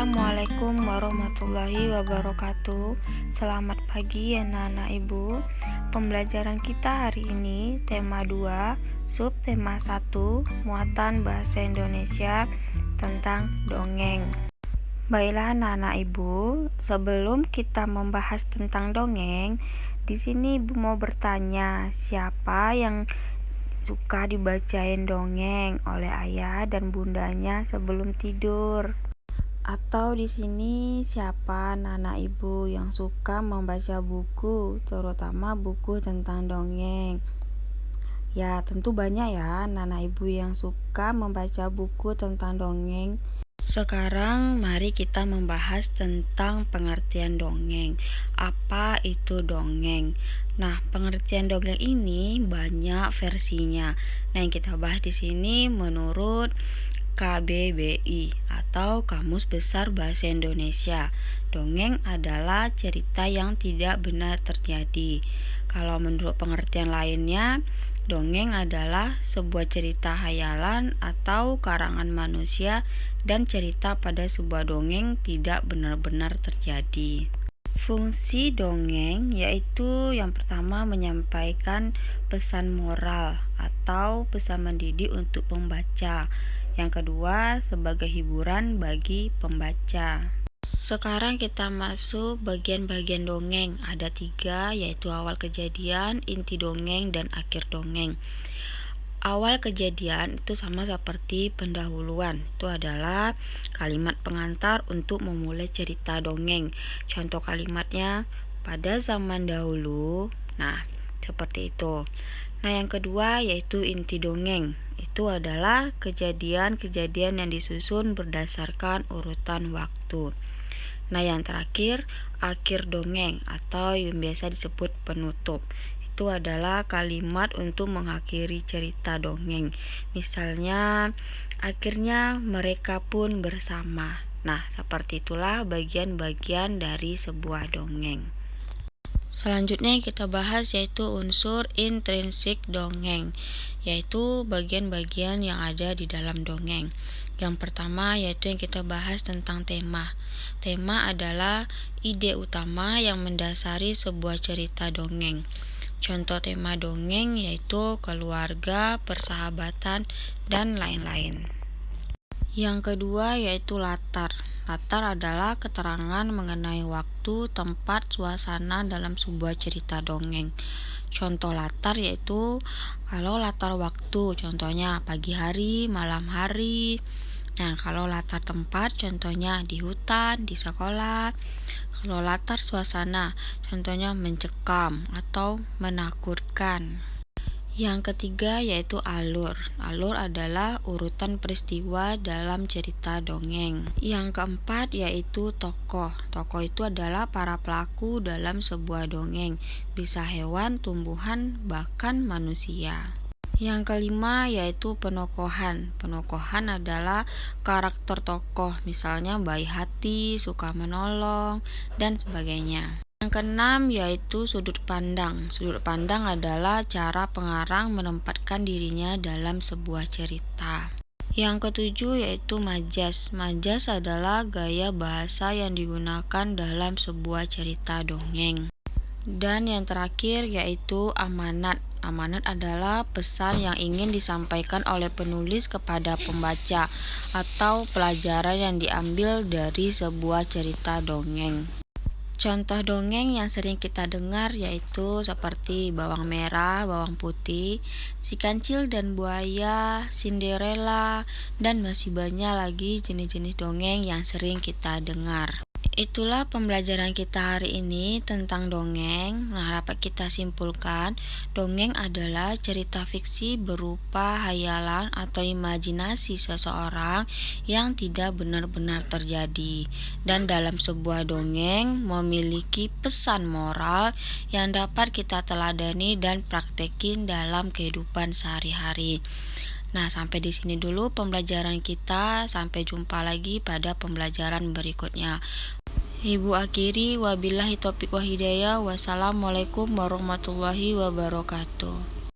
Assalamualaikum warahmatullahi wabarakatuh. Selamat pagi anak-anak ibu. Pembelajaran kita hari ini tema 2, subtema 1, muatan bahasa Indonesia tentang dongeng. Baiklah anak-anak ibu, sebelum kita membahas tentang dongeng, di sini ibu mau bertanya, siapa yang suka dibacain dongeng oleh ayah dan bundanya sebelum tidur? Atau di sini siapa anak ibu yang suka membaca buku, terutama buku tentang dongeng? Ya, tentu banyak ya anak ibu yang suka membaca buku tentang dongeng. Sekarang mari kita membahas tentang pengertian dongeng. Apa itu dongeng? Nah, pengertian dongeng ini banyak versinya. Nah, yang kita bahas di sini menurut KBBI atau Kamus Besar Bahasa Indonesia. Dongeng adalah cerita yang tidak benar terjadi. Kalau menurut pengertian lainnya, dongeng adalah sebuah cerita hayalan atau karangan manusia dan cerita pada sebuah dongeng tidak benar-benar terjadi. Fungsi dongeng yaitu yang pertama menyampaikan pesan moral atau pesan mendidik untuk pembaca. Yang kedua sebagai hiburan bagi pembaca. Sekarang kita masuk bagian-bagian dongeng. Ada 3, yaitu awal kejadian, inti dongeng, dan akhir dongeng. Awal kejadian itu sama seperti pendahuluan. Itu adalah kalimat pengantar untuk memulai cerita dongeng. Contoh kalimatnya, pada zaman dahulu. Nah, seperti itu. Nah, yang kedua yaitu inti dongeng. Itu adalah kejadian-kejadian yang disusun berdasarkan urutan waktu. Nah, yang terakhir akhir dongeng atau yang biasa disebut penutup. Itu adalah kalimat untuk mengakhiri cerita dongeng. Misalnya, akhirnya mereka pun bersama. Nah, seperti itulah bagian-bagian dari sebuah dongeng. Selanjutnya kita bahas yaitu unsur intrinsik dongeng, yaitu bagian-bagian yang ada di dalam dongeng. Yang pertama yaitu yang kita bahas tentang tema. Tema adalah ide utama yang mendasari sebuah cerita dongeng. Contoh tema dongeng yaitu keluarga, persahabatan, dan lain-lain. Yang kedua yaitu latar. Latar adalah keterangan mengenai waktu, tempat, suasana dalam sebuah cerita dongeng. Contoh latar yaitu kalau latar waktu, contohnya pagi hari, malam hari. Nah, kalau latar tempat, contohnya di hutan, di sekolah. Kalau latar suasana, contohnya mencekam atau menakutkan. Yang ketiga yaitu alur. Alur adalah urutan peristiwa dalam cerita dongeng. Yang keempat yaitu tokoh. Tokoh itu adalah para pelaku dalam sebuah dongeng. Bisa hewan, tumbuhan, bahkan manusia. Yang kelima yaitu penokohan. Penokohan adalah karakter tokoh, misalnya baik hati, suka menolong, dan sebagainya. Yang keenam yaitu sudut pandang. Sudut pandang adalah cara pengarang menempatkan dirinya dalam sebuah cerita. Yang ketujuh yaitu majas. Majas adalah gaya bahasa yang digunakan dalam sebuah cerita dongeng. Dan yang terakhir yaitu amanat. Amanat adalah pesan yang ingin disampaikan oleh penulis kepada pembaca atau pelajaran yang diambil dari sebuah cerita dongeng. Contoh dongeng yang sering kita dengar yaitu seperti bawang merah, bawang putih, si kancil dan buaya, Cinderella, dan masih banyak lagi jenis-jenis dongeng yang sering kita dengar. Itulah pembelajaran kita hari ini tentang dongeng. Nah, dapat kita simpulkan, dongeng adalah cerita fiksi berupa hayalan atau imajinasi seseorang yang tidak benar-benar terjadi. Dan dalam sebuah dongeng memiliki pesan moral yang dapat kita teladani dan praktekin dalam kehidupan sehari-hari. Nah, sampai di sini dulu pembelajaran kita. Sampai jumpa lagi pada pembelajaran berikutnya. Ibu akhiri, wabillahi taufiq wa hidayah. Wassalamualaikum warahmatullahi wabarakatuh.